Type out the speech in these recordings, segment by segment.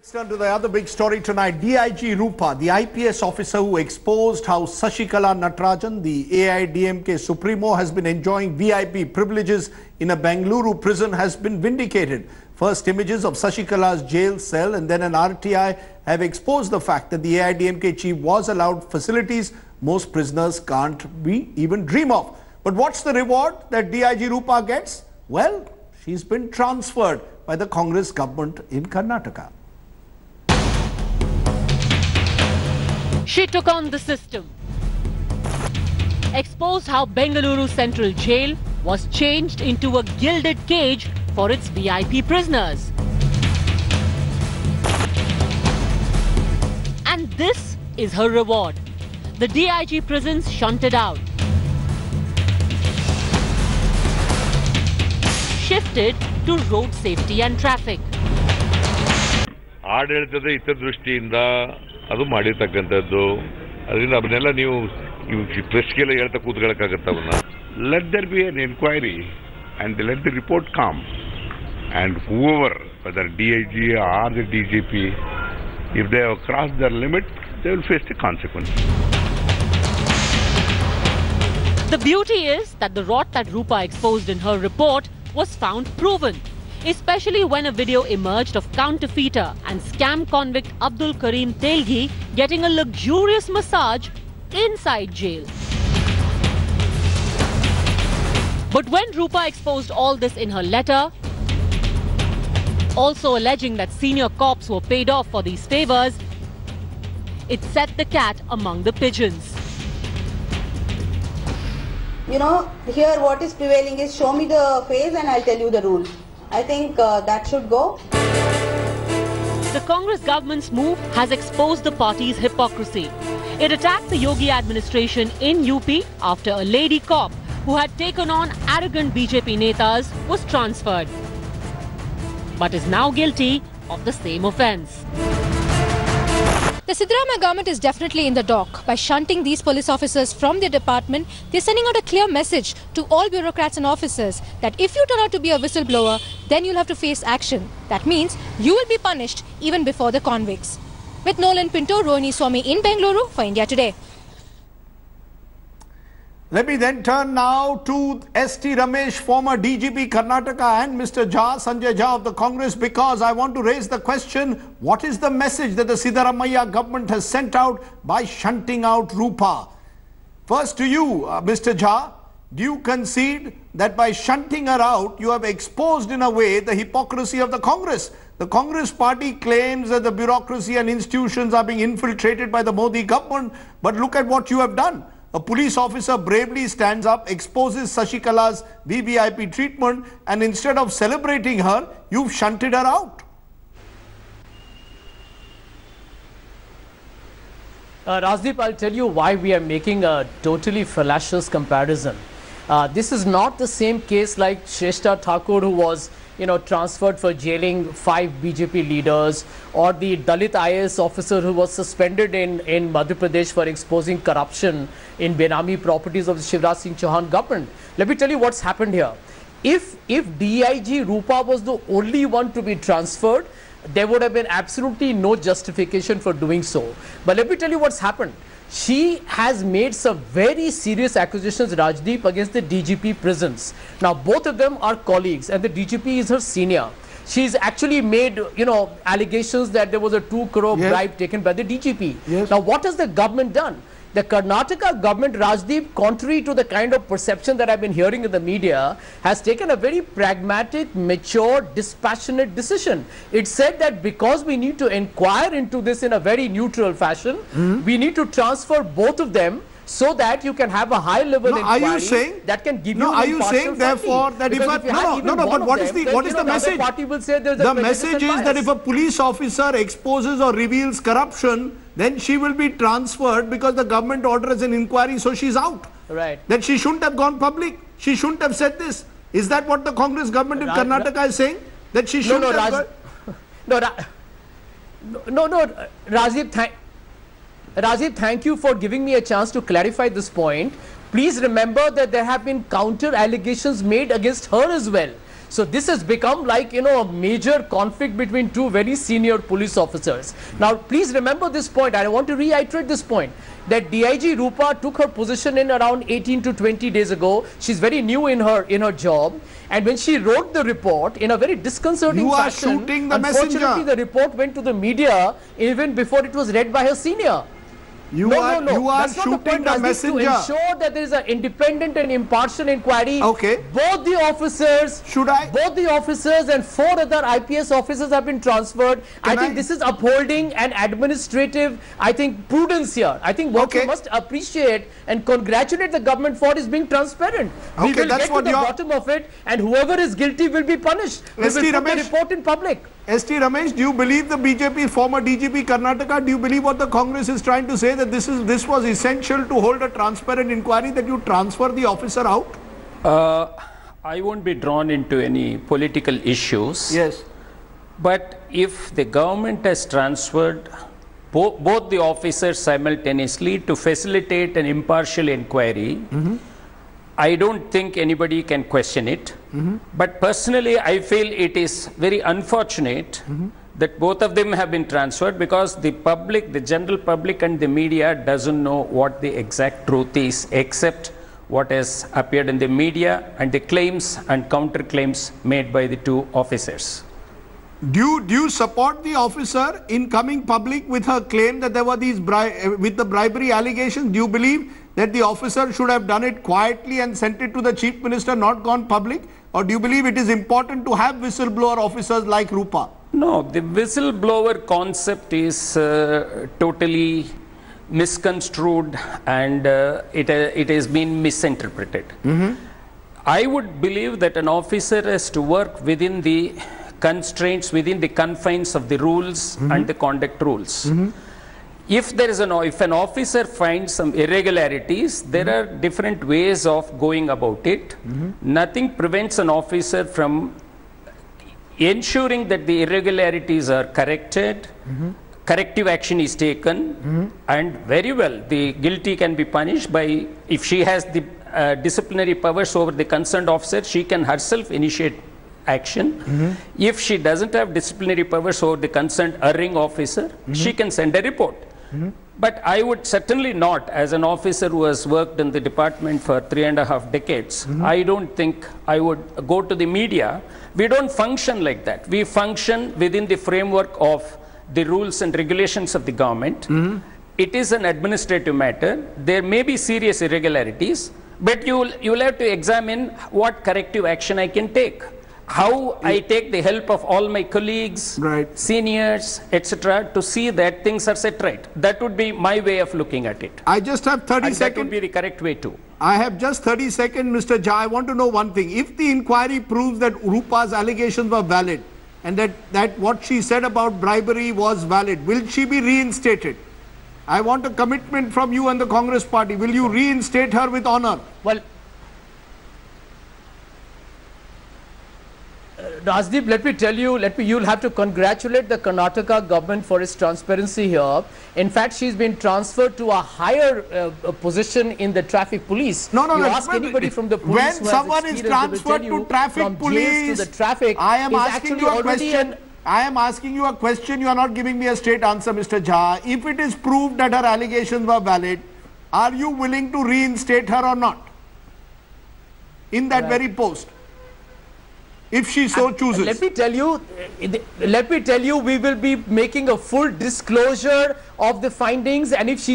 Let's turn to the other big story tonight. DIG Roopa, the IPS officer who exposed how Sasikala Natarajan, the AIADMK Supremo, has been enjoying VIP privileges in a Bengaluru prison, has been vindicated. First images of Sasikala's jail cell and then an RTI have exposed the fact that the AIADMK Chief was allowed facilities most prisoners can't even dream of. But what's the reward that DIG Roopa gets? Well, she's been transferred by the Congress government in Karnataka. She took on the system, exposed how Bengaluru Central Jail was changed into a gilded cage for its VIP prisoners. And this is her reward. The DIG prisons shunted out, shifted to road safety and traffic. ಆಡಳಿತದ ಹಿತದೃಷ್ಟಿಯಿಂದ ಅದು ಮಾಡಿರ್ತಕ್ಕಂಥದ್ದು ಅದರಿಂದ ಅವನ್ನೆಲ್ಲ ನೀವು ಪ್ರೆಸ್ಗೆಲ್ಲ ಹೇಳ್ತಾ ಕೂತ್ಕೊಳ್ಳೋಕ್ಕಾಗತ್ತವನ್ನ let there be an enquiry and let the report come and whoever whether DIG or the DGP if they have crossed their limit they will face the consequence. The beauty is that the rot that Roopa exposed in her report was found proven, especially when a video emerged of counterfeiter and scam convict Abdul Karim Telgi getting a luxurious massage inside jail. But when Roopa exposed all this in her letter, also alleging that senior cops were paid off for these favors, it set the cat among the pigeons. You know, here what is prevailing is show me the face and I'll tell you the rule. I think that should go. The Congress government's move has exposed the party's hypocrisy. It attacked the Yogi administration in UP after a lady cop who had taken on arrogant BJP netas was transferred, but is now guilty of the same offence. The Siddharamaiah government is definitely in the dock. By shunting these police officers from their department, they're sending out a clear message to all bureaucrats and officers that if you turn out to be a whistleblower, then you'll have to face action. That means you will be punished even before the convicts. With Nolan Pinto, Rohini Swami in Bengaluru for India Today. Let me then turn now to ST Ramesh, former DGP Karnataka, and Mr. Jha, Sanjay Jha of the Congress, because I want to raise the question, what is the message that the Siddharamaiah government has sent out by shunting out Roopa? First to you, Mr. Jha, do you concede that by shunting her out, you have exposed in a way the hypocrisy of the Congress? The Congress party claims that the bureaucracy and institutions are being infiltrated by the Modi government, but look at what you have done. A police officer bravely stands up, exposes Sasikala's VVIP treatment, and instead of celebrating her, you've shunted her out. Rajdeep, I'll tell you why we are making a totally fallacious comparison. This is not the same case like Shrestha Thakur, who was transferred for jailing 5 BJP leaders, or the Dalit IAS officer who was suspended in Madhya Pradesh for exposing corruption in Benami properties of the Shivraj Singh Chauhan government. Let me tell you what's happened here. If DIG Roopa was the only one to be transferred, there would have been absolutely no justification for doing so. But let me tell you what's happened. She has made some very serious accusations, Rajdeep, against the DGP prisons. Now, both of them are colleagues and the DGP is her senior. She's actually made, allegations that there was a 2 crore bribe taken by the DGP. Yes. Now, what has the government done? The Karnataka government, Rajdeep, contrary to the kind of perception that I've been hearing in the media, has taken a very pragmatic, mature, dispassionate decision. It said that because we need to inquire into this in a very neutral fashion, we need to transfer both of them so that you can have a high level inquiry that can give you are you saying therefore that if but what is the message? Party will say the message is that if a police officer exposes or reveals corruption, then she will be transferred because the government orders an inquiry, so she's out. Right. That she shouldn't have gone public. She shouldn't have said this. Is that what the Congress government in Karnataka is saying? That she shouldn't have Rajiv, thank you for giving me a chance to clarify this point. Please remember that there have been counter allegations made against her as well. So this has become like, a major conflict between two very senior police officers. Now, please remember this point. I want to reiterate this point, that DIG Roopa took her position in around 18 to 20 days ago. She's very new in her job. And when she wrote the report in a very disconcerting fashion, you are shooting the messenger. Unfortunately, the report went to the media even before it was read by her senior. You are shooting the messenger. To ensure that there is an independent and impartial inquiry. Okay. Both the officers, both the officers and 4 other IPS officers have been transferred. I think this is upholding an administrative, prudence here. I think what we must appreciate and congratulate the government for is being transparent. We will get to the bottom of it, and whoever is guilty will be punished. We will put the report in public. ST Ramesh, do you believe the BJP former DGP Karnataka? Do you believe what the Congress is trying to say, that this was essential to hold a transparent inquiry, that you transfer the officer out? I won't be drawn into any political issues. Yes. But if the government has transferred both the officers simultaneously to facilitate an impartial inquiry, I don't think anybody can question it. But personally, I feel it is very unfortunate that both of them have been transferred, because the public, the general public and the media doesn't know what the exact truth is, except what has appeared in the media and the claims and counterclaims made by the 2 officers. Do you support the officer in coming public with her claim that there were these with the bribery allegations? Do you believe that the officer should have done it quietly and sent it to the Chief Minister, not gone public? Or do you believe it is important to have whistleblower officers like Roopa? No, the whistleblower concept is totally misconstrued, and it has been misinterpreted. I would believe that an officer has to work within the constraints, within the confines of the rules and the conduct rules. If there is if an officer finds some irregularities, there are different ways of going about it. Nothing prevents an officer from ensuring that the irregularities are corrected, corrective action is taken, and very well, the guilty can be punished by, if she has the disciplinary powers over the concerned officer, she can herself initiate action. If she doesn't have disciplinary powers over the concerned erring officer, she can send a report. But I would certainly not, as an officer who has worked in the department for 3.5 decades, I don't think I would go to the media. We don't function like that. We function within the framework of the rules and regulations of the government. It is an administrative matter. There may be serious irregularities, but you'll have to examine what corrective action I can take. How I take the help of all my colleagues, seniors, etc., to see that things are set right. That would be my way of looking at it. I just have 30 seconds. That would be the correct way too. I have just 30 seconds, Mr. Jha. I want to know one thing. If the inquiry proves that Roopa's allegations were valid, and that what she said about bribery was valid, will she be reinstated? I want a commitment from you and the Congress party. Will you reinstate her with honor? Well, Rajdeep, let me tell you, you'll have to congratulate the Karnataka government for its transparency here. In fact, she's been transferred to a higher position in the traffic police. No, ask anybody from the police when someone is transferred to traffic police, to the traffic, I am asking you a question. I am asking you a question. You are not giving me a straight answer, Mr. Jha. If it is proved that her allegations were valid, are you willing to reinstate her or not in that very post, if she so chooses? Let me tell you, we will be making a full disclosure of the findings, and if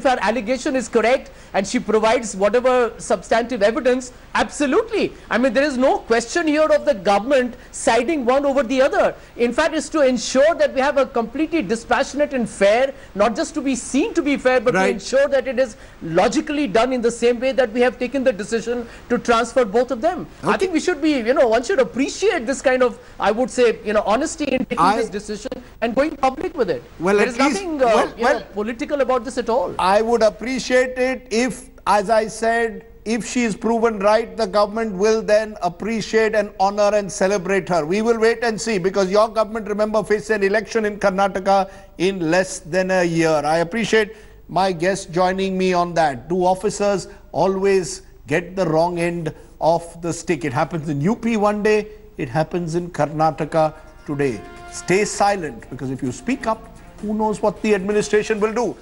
her allegation is correct and she provides whatever substantive evidence, absolutely. I mean, there is no question here of the government siding one over the other. In fact, it's to ensure that we have a completely dispassionate and fair, not just to be seen to be fair, but to ensure that it is logically done in the same way that we have taken the decision to transfer both of them. I think we should be, one should appreciate this kind of, I would say, honesty in taking this decision and going public with it. Well, there is nothing political about this at all. I would appreciate it if, as I said, if she is proven right, the government will then appreciate and honor and celebrate her. We will wait and see, because your government, remember, faces an election in Karnataka in less than a year. I appreciate my guests joining me on that. Do officers always get the wrong end of the stick? It happens in UP one day, it happens in Karnataka today. Stay silent, because if you speak up, who knows what the administration will do.